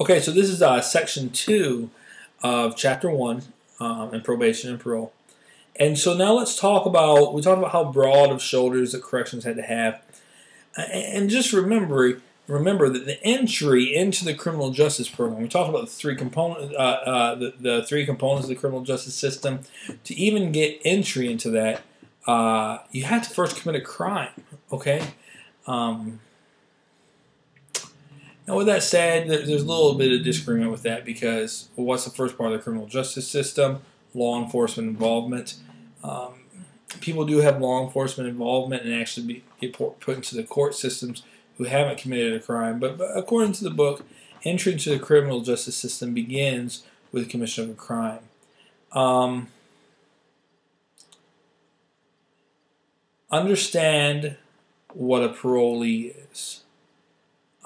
Okay, so this is section 2 of chapter 1 in probation and parole. And so now let's talk about, we talked about how broad of shoulders that corrections had to have. And just remember that the entry into the criminal justice program, we talked about the three components, the three components of the criminal justice system. To even get entry into that, you have to first commit a crime, okay? Now, with that said, there's a little bit of disagreement with that because, well, what's the first part of the criminal justice system? Law enforcement involvement. People do have law enforcement involvement and actually get put into the court systems who haven't committed a crime. But according to the book, entry into the criminal justice system begins with the commission of a crime. Understand what a parolee is.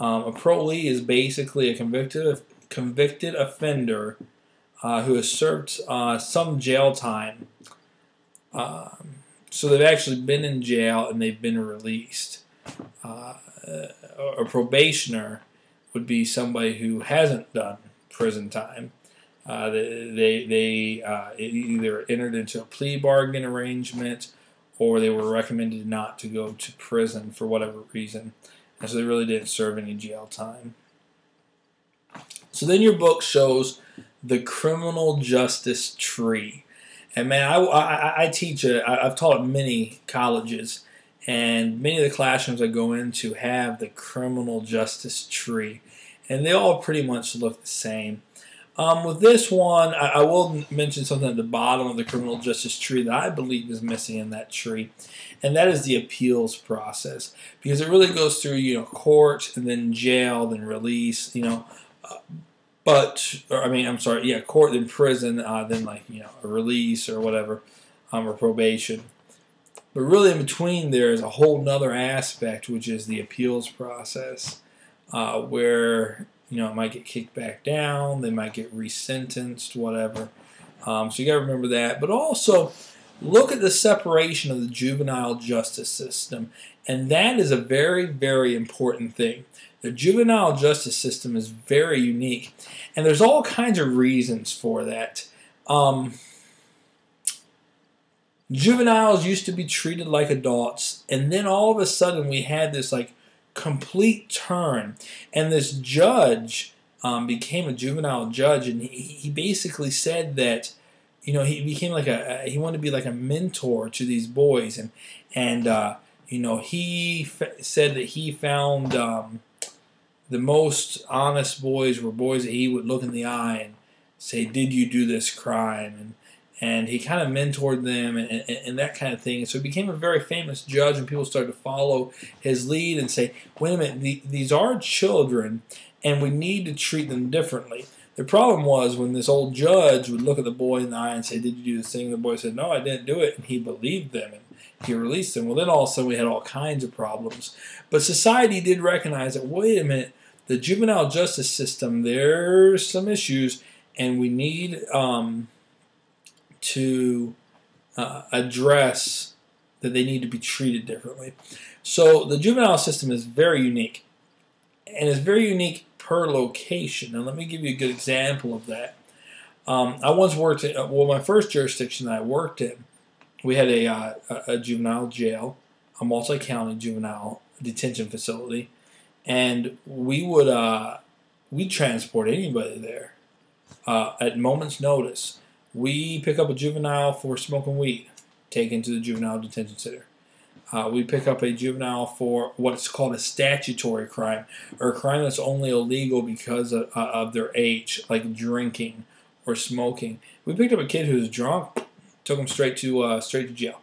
A parolee is basically a convicted offender who has served some jail time. So they've actually been in jail and they've been released. A probationer would be somebody who hasn't done prison time. They either entered into a plea bargain arrangement or they were recommended not to go to prison for whatever reason. And so they really didn't serve any jail time. So then your book shows the criminal justice tree. And man, I teach I've taught at many colleges, and many of the classrooms I go into have the criminal justice tree. And they all pretty much look the same. With this one, I will mention something at the bottom of the criminal justice tree that I believe is missing in that tree, and that is the appeals process, because it really goes through court and then jail, then release, court then prison, then a release or whatever, or probation. But really in between there is a whole nother aspect, which is the appeals process, where it might get kicked back down, they might get resentenced, whatever. So you got to remember that. But also, look at the separation of the juvenile justice system. And that is a very, very important thing. The juvenile justice system is very unique. And there's all kinds of reasons for that. Juveniles used to be treated like adults. And then all of a sudden we had this complete turn, and this judge became a juvenile judge, and he basically said that he became he wanted to be like a mentor to these boys, and he said that he found the most honest boys were boys that he would look in the eye and say, "Did you do this crime?" And he kind of mentored them and that kind of thing. And so he became a very famous judge, and people started to follow his lead and say, wait a minute, these are children, and we need to treat them differently. The problem was when this old judge would look at the boy in the eye and say, did you do this thing? The boy said, no, I didn't do it. And he believed them, and he released them. Well, then all of a sudden we had all kinds of problems. But society did recognize that, wait a minute, the juvenile justice system, there's some issues, and we need to address that they need to be treated differently. So the juvenile system is very unique, and it's very unique per location. Now let me give you a good example of that. I once worked at, my first jurisdiction that I worked in, we had a juvenile jail, a multi-county juvenile detention facility, and we'd transport anybody there at moment's notice. We pick up a juvenile for smoking weed, taken to the juvenile detention center. We pick up a juvenile for what's called a statutory crime, or a crime that's only illegal because of their age, like drinking or smoking. We picked up a kid who was drunk, took him straight to jail,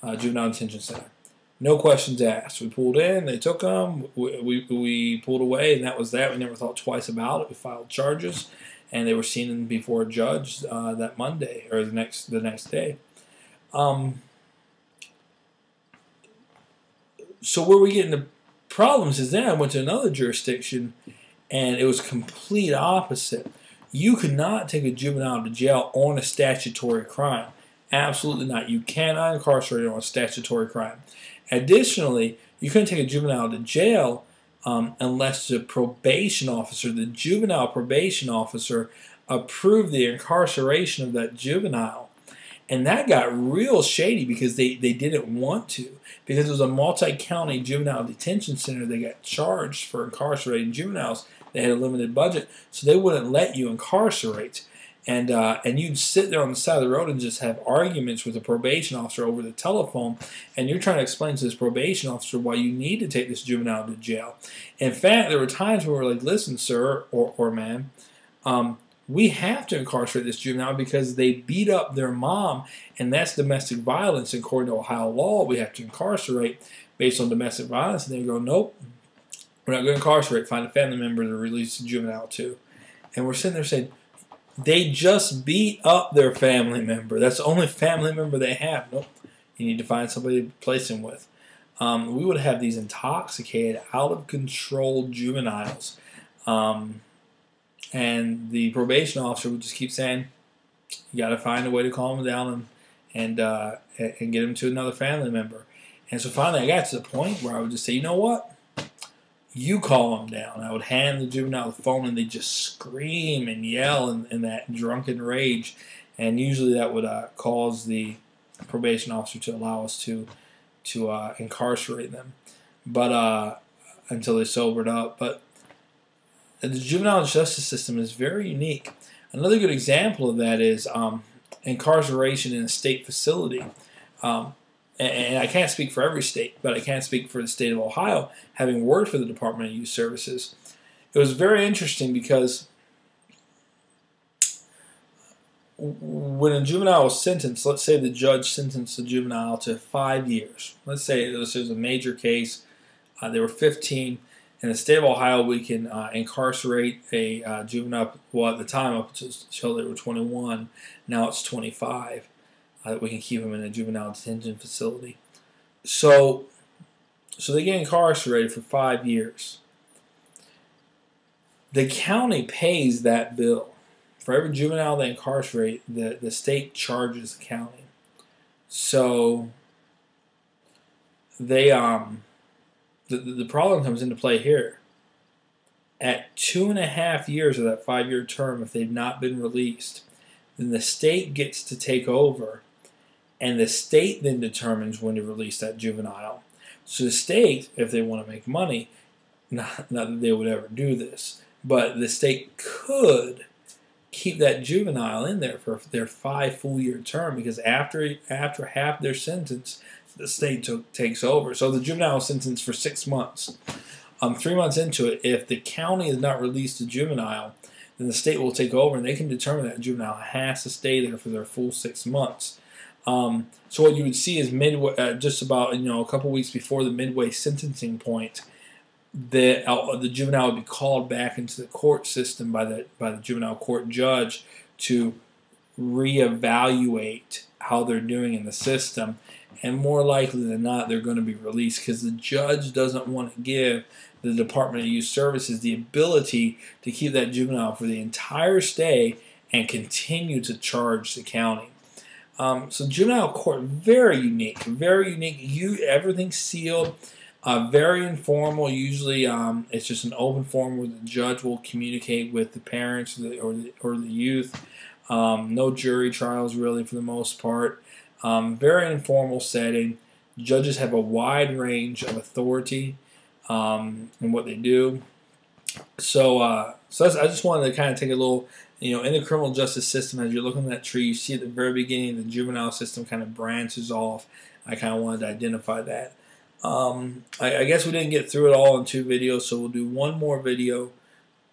juvenile detention center. No questions asked. We pulled in, they took him, we pulled away, and that was that. We never thought twice about it. We filed charges, and they were seen before a judge that Monday or the next day. So where we get into problems is then I went to another jurisdiction, and it was complete opposite. You could not take a juvenile to jail on a statutory crime. Absolutely not. You cannot incarcerate on a statutory crime. Additionally, you couldn't take a juvenile to jail unless the probation officer, the juvenile probation officer, approved the incarceration of that juvenile. And that got real shady because they didn't want to. Because it was a multi-county juvenile detention center, they got charged for incarcerating juveniles. They had a limited budget, so they wouldn't let you incarcerate. And you'd sit there on the side of the road and just have arguments with a probation officer over the telephone, and you're trying to explain to this probation officer why you need to take this juvenile to jail. In fact, there were times where we're like, listen, sir or ma'am, we have to incarcerate this juvenile because they beat up their mom, and that's domestic violence. According to Ohio law, we have to incarcerate based on domestic violence. And they go, nope, we're not going to incarcerate. Find a family member to release the juvenile to. And we're sitting there saying, they just beat up their family member. That's the only family member they have. Nope, you need to find somebody to place him with. We would have these intoxicated, out of control juveniles. And the probation officer would just keep saying, you got to find a way to calm them down and get them to another family member. And so finally I got to the point where I would just say, you know what? You calm them down. I would hand the juvenile the phone and they'd just scream and yell in that drunken rage. And usually that would cause the probation officer to allow us to incarcerate them, but until they sobered up. But the juvenile justice system is very unique. Another good example of that is incarceration in a state facility. And I can't speak for every state, but I can speak for the state of Ohio, having worked for the Department of Youth Services. It was very interesting because when a juvenile was sentenced, let's say the judge sentenced the juvenile to 5 years. Let's say this was a major case. They were 15. In the state of Ohio, we can incarcerate a juvenile, well, at the time, up until they were 21. Now it's 25. We can keep them in a juvenile detention facility. So they get incarcerated for 5 years. The county pays that bill. For every juvenile they incarcerate, the state charges the county. So they the problem comes into play here. At 2.5 years of that 5-year term, if they've not been released, then the state gets to take over, and the state then determines when to release that juvenile. So the state, if they want to make money, not that they would ever do this, but the state could keep that juvenile in there for their 5 full-year term, because after half their sentence, the state takes over. So the juvenile is sentenced for 6 months. 3 months into it, if the county has not released the juvenile, then the state will take over, and they can determine that juvenile has to stay there for their full 6 months. So what you would see is midway, just about a couple weeks before the midway sentencing point, the juvenile would be called back into the court system by the juvenile court judge to reevaluate how they're doing in the system, and more likely than not, they're going to be released because the judge doesn't want to give the Department of Youth Services the ability to keep that juvenile for the entire stay and continue to charge the county. So juvenile court, very unique, very unique. Everything's sealed, very informal. Usually, it's just an open forum where the judge will communicate with the parents or the youth. No jury trials, really, for the most part. Very informal setting. Judges have a wide range of authority in what they do. So I just wanted to kind of take a little. In the criminal justice system, as you're looking at that tree, you see at the very beginning the juvenile system kind of branches off. I kind of wanted to identify that. I guess we didn't get through it all in 2 videos, so we'll do one more video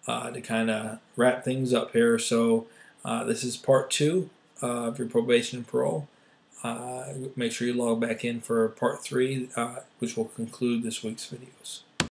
to kind of wrap things up here. So this is part 2 of your probation and parole. Make sure you log back in for part 3, which will conclude this week's videos.